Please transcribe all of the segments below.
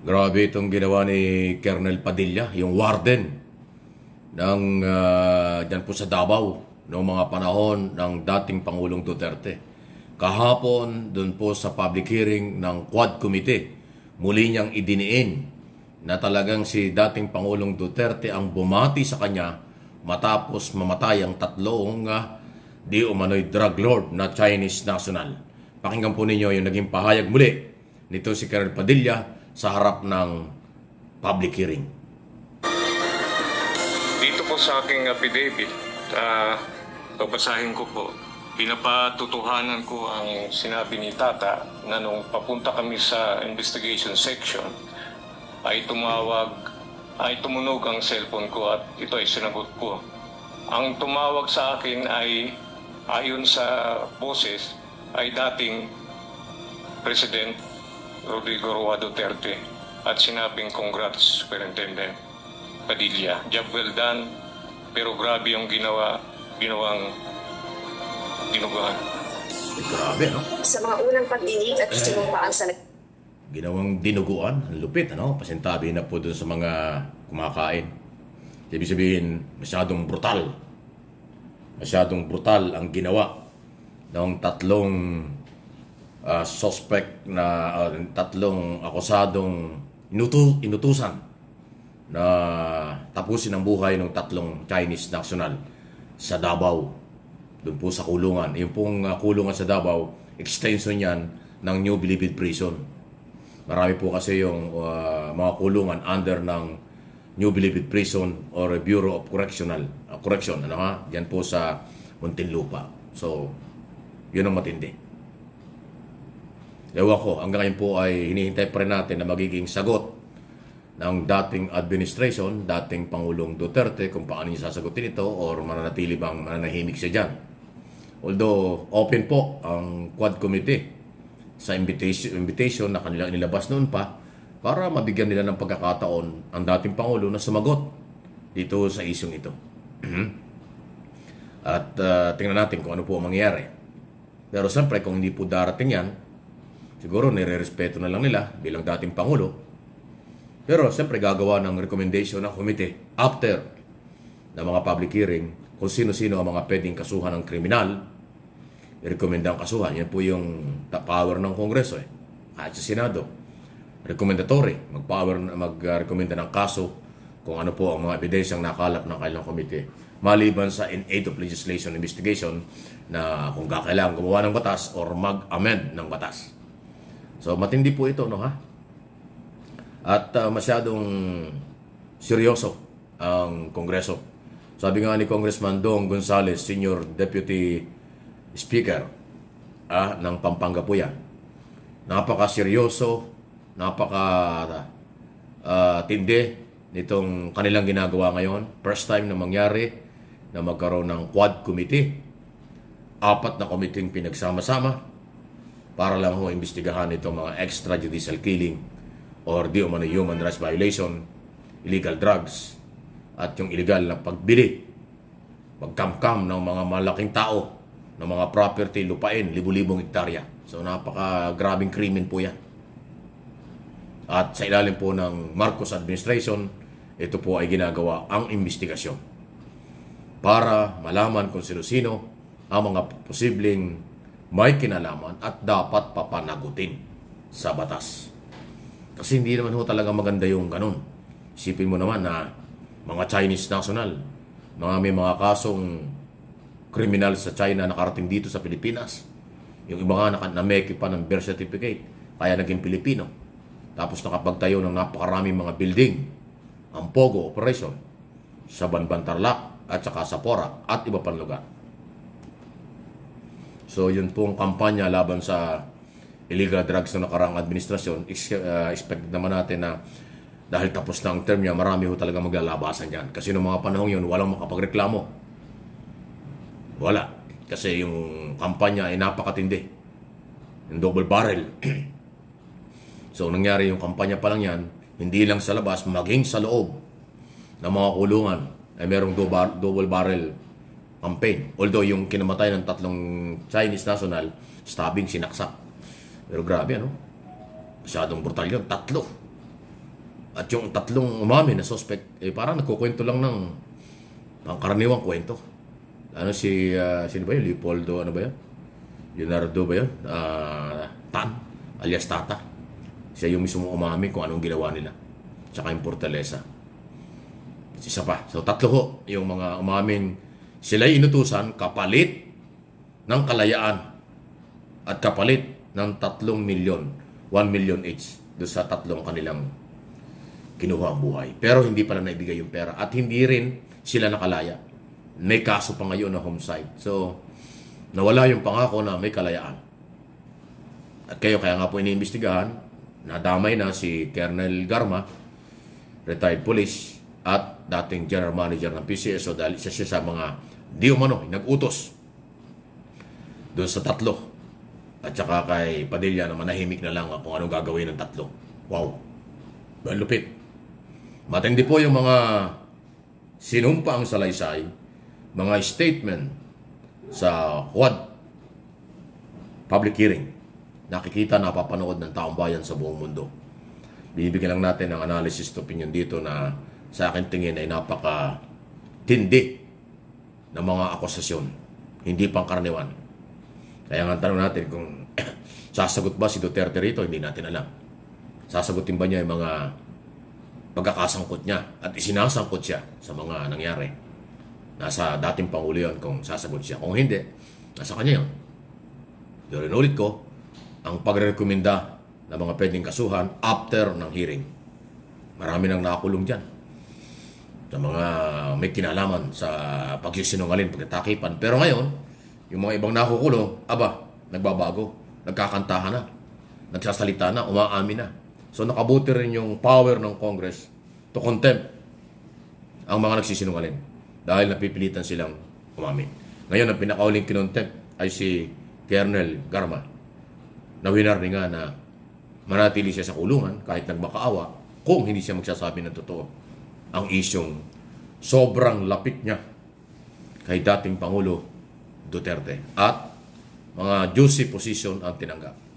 Grabe itong ginawa ni Colonel Padilla, yung warden ng dyan po sa Davao noong mga panahon ng dating Pangulong Duterte. Kahapon, doon po sa public hearing ng Quad Committee, muli niyang idiniin na talagang si dating Pangulong Duterte ang bumati sa kanya matapos mamatay ang tatlong di umano'y drug lord na Chinese national. Pakinggan po ninyo yung naging pahayag muli nito si Colonel Padilla sa harap ng public hearing. Dito po sa aking affidavit, babasahin ko po, pinapatutuhanan ko ang sinabi ni Tata na nung papunta kami sa investigation section ay tumunog ang cellphone ko at ito ay sinagot ko. Ang tumawag sa akin ay ayon sa boses ay dating President Rodrigo Roa Duterte at sinabing congrats Superintendent Padilla. Job well done, pero grabe yung ginawang dinuguan. Grabe, no? Sa mga unang pagdinig at sinumpaan sa Ginawang dinuguan, ang lupit, ano? Pasintabi na po doon sa mga kumakain. Ibig sabihin, masyadong brutal. Masyadong brutal ang ginawa ng tatlong suspect na tatlong akusadong inutusan na tapusin ang buhay ng tatlong Chinese national sa Davao. Doon po sa kulungan. Yung pong kulungan sa Davao, extension yan ng New Bilibid Prison. Marami po kasi yung mga kulungan under ng New Bilibid Prison or Bureau of Correction. Ano ha? Yan po sa Muntinlupa. So, yun ang matindi. Ewan ko, hanggang ngayon po ay hinihintay pa rin natin na magiging sagot ng dating administration, dating Pangulong Duterte, kung paano niya sasagutin ito or mananatili bang mananahimik siya dyan. Although, open po ang Quad Committee sa invitation na kanilang inilabas noon pa para mabigyan nila ng pagkakataon ang dating Pangulo na sumagot dito sa isyong ito. At tingnan natin kung ano po ang mangyayari. Pero siyempre, kung hindi po darating yan, siguro nire-respeto na lang nila bilang dating Pangulo. Pero siyempre gagawa ng recommendation ng committee after na mga public hearing kung sino-sino ang mga pwedeng kasuhan ng kriminal. I-recommenda ang kasuhan. Yan po yung power ng Kongreso. Kahit sa Senado. Recommendatory. Mag-recommenda ng kaso kung ano po ang mga ebidensyang nakalap ng kailang committee. Maliban sa in aid of legislation investigation na kung kakailangan gumawa ng batas or mag-amend ng batas. So, matindi po ito, no ha? At masyadong seryoso ang Kongreso. Sabi nga ni Congressman Dong Gonzales, Senior Deputy Speaker ng Pampanga po yan. Napaka-seryoso, napaka-tindi nitong kanilang ginagawa ngayon. First time na mangyari na magkaroon ng Quad Committee. 4 na committee pinagsama-sama para lang ho imbestigahan itong mga extrajudicial killing or di umano human rights violation, illegal drugs, at yung illegal na pagbili, pagkamkam ng mga malaking tao, ng mga property, lupain, libu-libong hektarya. So napaka-grabing krimen po yan. At sa ilalim po ng Marcos administration, ito po ay ginagawa ang investigasyon para malaman kung sino-sino ang mga posibleng may kinalaman at dapat papanagutin sa batas. Kasi hindi naman ho talaga maganda yung ganun. Isipin mo naman na mga Chinese national, may mga kasong kriminal sa China nakarating dito sa Pilipinas. Yung iba nga nameki pa ng birth certificate, kaya naging Pilipino. Tapos nakapagtayo ng napakaraming mga building, ang Pogo Operation, sa Banban Tarlac at saka sa Porac at iba pang lugar. So yun pong kampanya laban sa illegal drugs na nakarang administrasyon, expected naman natin na dahil tapos na ang term niya, marami ho talaga maglalabasan dyan. Kasi noong mga panahon yun, walang makapagreklamo. Wala. Kasi yung kampanya ay napakatindi. Yung double barrel. So nangyari yung kampanya pa lang yan, hindi lang sa labas, maging sa loob ng mga kulungan ay merong double barrel campaign. Although yung kinamatay ng tatlong Chinese national, stabbing, sinaksak. Pero grabe, ano? Masyadong brutal yun. 3. At yung tatlong umamin na suspect, parang nagkukwento lang ng pangkaraniwang kwento. Sino ba yun? Leopoldo, ano ba yun? Leonardo ba yun? Tan, alias Tata. Siya yung mismo umamin kung anong ginawa nila. Tsaka yung Fortaleza. Isa pa. So, tatlo ho, yung mga umamin, sila'y inutusan kapalit ng kalayaan at kapalit ng 3 milyon, 1 million each doon sa tatlong kanilang kinuha ang buhay. Pero hindi pala naibigay yung pera at hindi rin sila nakalaya. May kaso pa ngayon na homicide. So, nawala yung pangako na may kalayaan. At kaya nga po iniimbestigahan, nadamay na si Colonel Garma, retired police, at dating general manager ng PCSO dahil isa siya sa mga di umano, nag-utos doon sa tatlo. At saka kay Padilla na manahimik na lang kung anong gagawin ng tatlo. Wow. Malupit. Matindi po yung mga sinumpa ang salaysay, mga statement sa Quad public hearing. Nakikita, napapanood ng taong bayan sa buong mundo. Bibigyan lang natin ng analysis at opinion dito na sa akin tingin ay napaka-tindi ng mga akusasyon. Hindi pangkaraniwan. Kaya nga tanong natin kung sasagot ba si Duterte rito, hindi natin alam. Sasagutin ba niya yung mga pagkakasangkot niya at isinasangkot siya sa mga nangyari. Nasa dating Pangulo yun kung sasagot siya. Kung hindi, nasa kanya yun. Pero inulit ko, ang pagre-rekomenda ng mga pwedeng kasuhan after ng hearing. Marami nang nakakulong dyan. Sa mga may kinalaman sa pagsisinungaling, pagkatakipan. Pero ngayon, yung mga ibang nakukulong, nagbabago. Nagkakantahan na. Nagsasalita na, umaamin na. So nakabuti rin yung power ng Congress to contempt ang mga nagsisinungaling dahil napipilitan silang umamin. Ngayon, ang pinakauling kinontempt ay si Colonel Garma na winarni nga na manatili siya sa kulungan kahit nagmakaawa kung hindi siya magsasabi ng totoo. Ang isyong sobrang lapit niya kay dating Pangulo Duterte at mga juicy position ang tinanggap.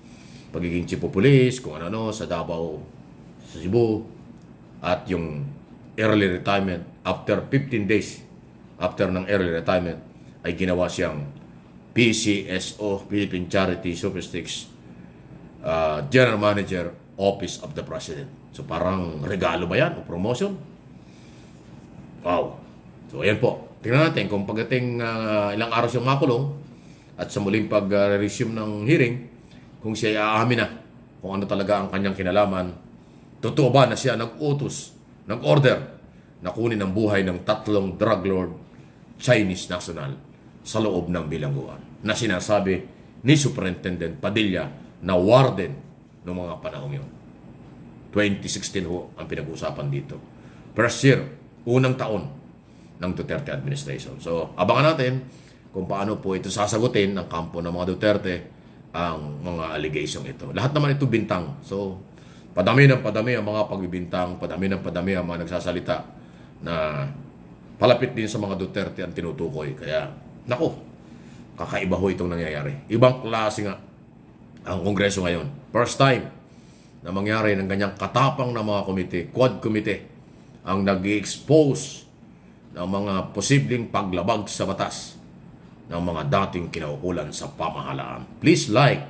Pagiging chief of police, kung ano sa Davao, sa Cebu, at yung early retirement after 15 days after ng early retirement ay ginawa siyang PCSO, Philippine Charity Statistics General Manager, Office of the President. So parang regalo ba yan o promotion? Wow. So ayan po. Tingnan natin kung pagdating ilang araw siyang makulong at sa muling pag-resume ng hearing, kung siya aamin na kung ano talaga ang kanyang kinalaman, totoo ba na siya nag-utos, nag-order na kunin ang buhay ng 3 drug lord Chinese national sa loob ng bilangguan na sinasabi ni Superintendent Padilla na warden ng mga panahong yun. 2016 ho ang pinag-uusapan dito. First year, unang taon ng Duterte administration. So, abangan natin kung paano po ito sasagutin ng kampo ng mga Duterte ang mga allegation ito. Lahat naman ito bintang. So, padami ng padami ang mga pagbibintang, padami ng padami ang mga nagsasalita na palapit din sa mga Duterte ang tinutukoy. Kaya, naku, kakaiba ho itong nangyayari. Ibang klase nga ang Kongreso ngayon. First time na mangyari ng ganyang katapang na mga komite, Quad Committee, ang nag-i-expose ng mga posibleng paglabag sa batas ng mga dating kinaukulan sa pamahalaan. Please like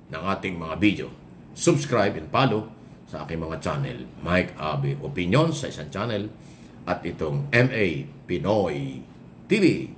ng ating mga video. Subscribe and follow sa aking mga channel. Mike Abe Opinion sa isang channel at itong MA Pinoy TV.